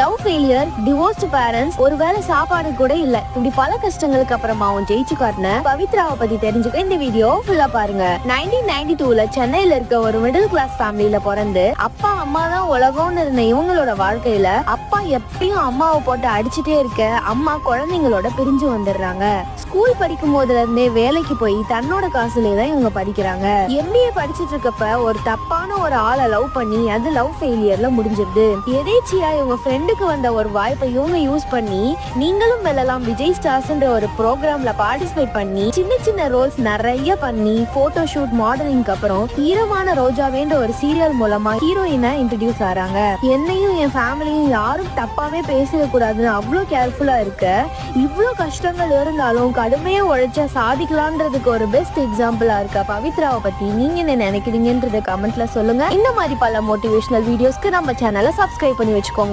Love failure, divorced parents, ஒருவேளை சாப்பாடு கூட இல்ல, இப்படி பல கஷ்டங்களுக்கு அப்புறமாவும் ஜெயிச்சு காட்டின பவித்ராவை பத்தி தெரிஞ்சுக்க இந்த வீடியோ ஃபுல்லா பாருங்க. 1992ல சென்னையில இருக்க ஒரு மிடில் கிளாஸ் ஃபேமிலியில பிறந்து அப்பா அம்மா தான் உலகம்னு இருந்த இவங்களோட வாழ்க்கையில அப்பா எப்பயும் அம்மாவை போட்டு அடிச்சுட்டே இருக்க அம்மா குழந்தைங்களோட பிரிஞ்சு வந்துடுறாங்க. ஸ்கூல் படிக்கும் போதுல இருந்தே வேலைக்கு போய் தன்னோட காசுலயே தான் இவங்க படிக்கிறாங்க. MBA படிச்சுட்டு இருக்கப்ப ஒரு தப்பான ஒரு ஆளை லவ் பண்ணி அது லவ் ஃபெயிலியர்ல முடிஞ்சிருது. எதேச்சியா இவங்க ஃப்ரெண்டுக்கு வந்த ஒரு வாய்ப்பை இவங்க யூஸ் பண்ணி நீங்களும் வெல்லலாம் விஜய் ஸ்டார்ஸ்ன்ற ஒரு ப்ரோக்ராம்ல பார்ட்டிசிபேட் பண்ணி சின்ன சின்ன ரோல்ஸ் நிறைய பண்ணி போட்டோ ஷூட் மாடலிங்க்கு அப்புறம் ஈரமான ரோஜாவேன்ற ஒரு சீரியல் மூலமா ஹீரோயினா இன்ட்ரடியூஸ் ஆறாங்க. என்னையும் என் ஃபேமிலியும் யாரும் தப்பாவே பேசிட கூடாதுன்னு அவ்வளோ கேர்ஃபுல்லா இருக்க, இவ்வளோ கஷ்டங்கள் இருந்தாலும் கடுமையா உழைச்சா சாதிக்கலான்றதுக்கு ஒரு பெஸ்ட் எக்ஸாம்பிளா இருக்க பவித்ராவை பத்தி நீங்க என்ன நினைக்கிறீங்கன்றத கமெண்ட்ல சொல்லுங்க. இந்த மாதிரி பல மோட்டிவேஷனல் வீடியோஸ்க்கு நம்ம சேனலை சப்ஸ்கிரைப் பண்ணி வச்சுக்கோங்க.